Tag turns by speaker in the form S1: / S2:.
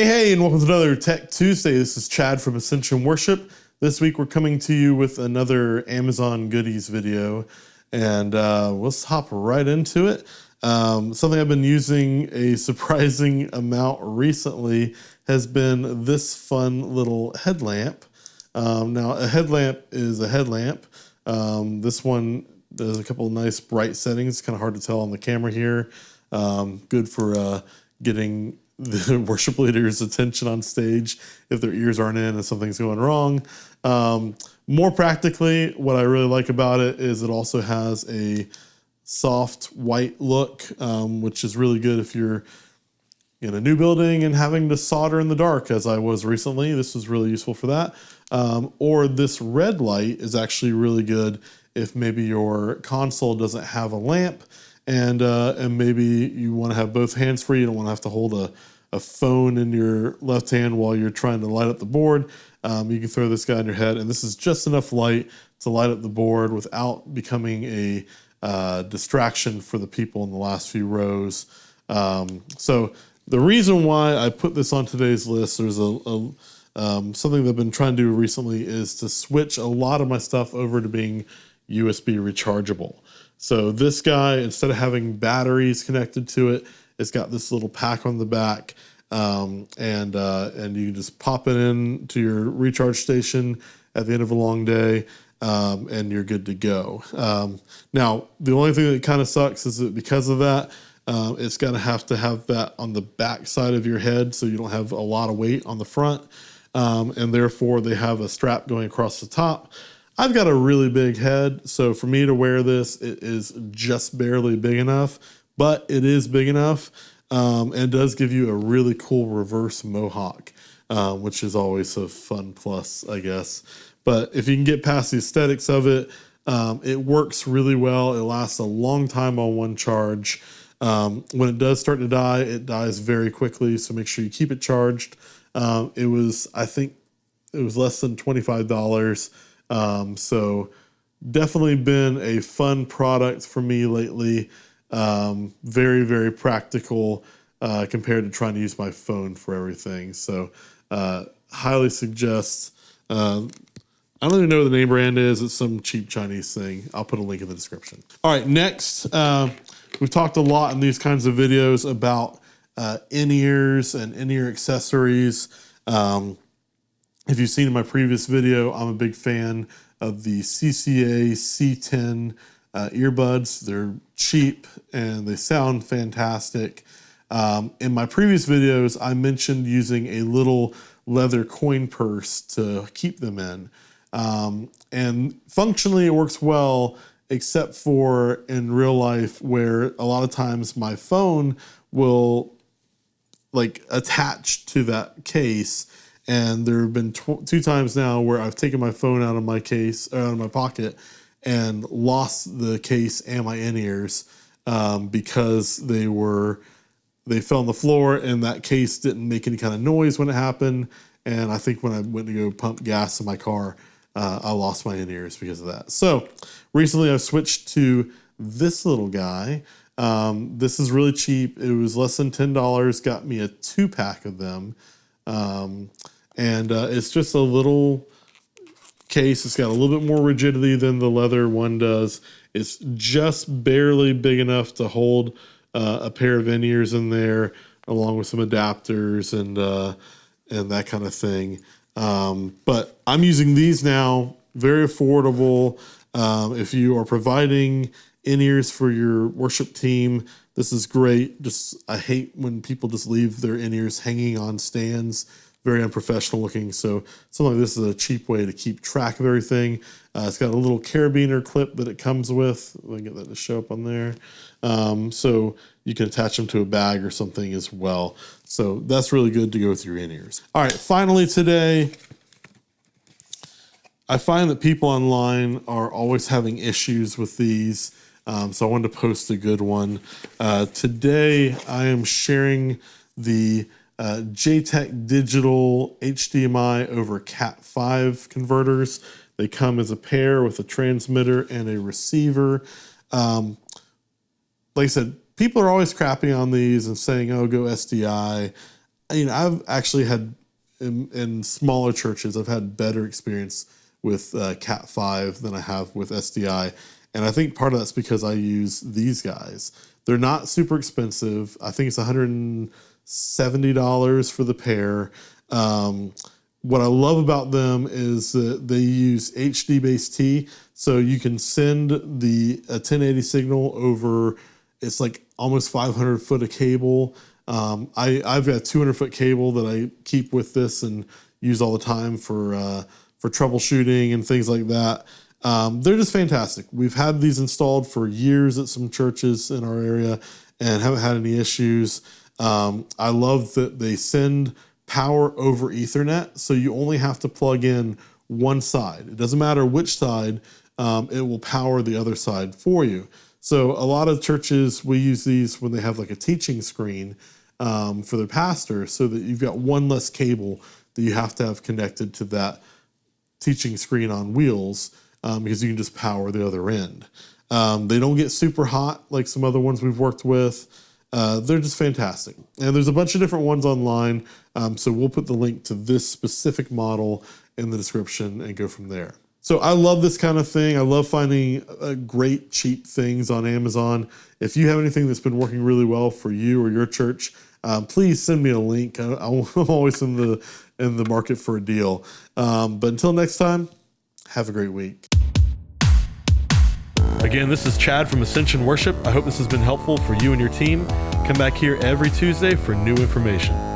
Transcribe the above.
S1: Hey, and welcome to another Tech Tuesday. This is Chad from Ascension Worship. This week we're coming to you with another Amazon goodies video, and let's hop right into it. Something I've been using a surprising amount recently has been this fun little headlamp. Now, a headlamp is a headlamp. This one does a couple of nice bright settings. Kind of hard to tell on the camera here. Good for getting the worship leader's attention on stage if their ears aren't in and something's going wrong. More practically, what I really like about it is it also has a soft white look, which is really good if you're in a new building and having to solder in the dark, as I was recently. This was really useful for that. Or this red light is actually really good if maybe your console doesn't have a lamp, and maybe you want to have both hands free. You don't want to have to hold a phone in your left hand while you're trying to light up the board. You can throw this guy on your head, and this is just enough light to light up the board without becoming a distraction for the people in the last few rows. So the reason why I put this on today's list, there's something that I've been trying to do recently, is to switch a lot of my stuff over to being USB rechargeable. So this guy, instead of having batteries connected to it, it's got this little pack on the back, and you can just pop it in to your recharge station at the end of a long day, and you're good to go. Now, the only thing that kind of sucks is that because of that, it's going to have that on the back side of your head, so you don't have a lot of weight on the front, and therefore they have a strap going across the top. I've got a really big head, so for me to wear this, it is just barely big enough, but it is big enough, and does give you a really cool reverse mohawk, which is always a fun plus, I guess. But if you can get past the aesthetics of it, it works really well. It lasts a long time on one charge. When it does start to die, it dies very quickly, so make sure you keep it charged. I think it was less than $25. So definitely been a fun product for me lately. Very, very practical, compared to trying to use my phone for everything. So, highly suggest, I don't even know what the name brand is. It's some cheap Chinese thing. I'll put a link in the description. All right. Next, we've talked a lot in these kinds of videos about, in-ears and in-ear accessories. If you've seen in my previous video, I'm a big fan of the CCA C10 earbuds. They're cheap and they sound fantastic. In my previous videos, I mentioned using a little leather coin purse to keep them in. And functionally it works well, except for in real life where a lot of times my phone will attach to that case. And there have been two times now where I've taken my phone out of my case, out of my pocket, and lost the case and my in-ears because they fell on the floor, and that case didn't make any kind of noise when it happened. And I think when I went to go pump gas in my car, I lost my in-ears because of that. So recently I've switched to this little guy. This is really cheap. It was less than $10, got me a 2-pack of them. And it's just a little case. It's got a little bit more rigidity than the leather one does. It's just barely big enough to hold a pair of in-ears in there, along with some adapters and that kind of thing. But I'm using these now, very affordable. If you are providing in-ears for your worship team, this is great. I hate when people just leave their in-ears hanging on stands. Very unprofessional looking. So something like this is a cheap way to keep track of everything. It's got a little carabiner clip that it comes with. Let me get that to show up on there. So you can attach them to a bag or something as well. So that's really good to go with your in-ears. All right, finally today, I find that people online are always having issues with these. So I wanted to post a good one. Today I am sharing the JTech Digital HDMI over Cat5 converters. They come as a pair with a transmitter and a receiver. Like I said, people are always crapping on these and saying, oh, go SDI. I've actually had in smaller churches, I've had better experience with Cat 5 than I have with SDI. And I think part of that's because I use these guys. They're not super expensive. I think it's $170 for the pair. What I love about them is that they use HDBaseT, so you can send a 1080 signal over. It's like almost 500 foot of cable. I've got a 200 foot cable that I keep with this and use all the time for troubleshooting and things like that. They're just fantastic. We've had these installed for years at some churches in our area and haven't had any issues. I love that they send power over Ethernet, so you only have to plug in one side. It doesn't matter which side, it will power the other side for you. So a lot of churches, we use these when they have like a teaching screen for their pastor, so that you've got one less cable that you have to have connected to that teaching screen on wheels, because you can just power the other end. They don't get super hot like some other ones we've worked with. They're just fantastic. And there's a bunch of different ones online, so we'll put the link to this specific model in the description and go from there. So I love this kind of thing. I love finding great, cheap things on Amazon. If you have anything that's been working really well for you or your church, please send me a link. I'm always in the market for a deal. But until next time, have a great week. Again, this is Chad from Ascension Worship. I hope this has been helpful for you and your team. Come back here every Tuesday for new information.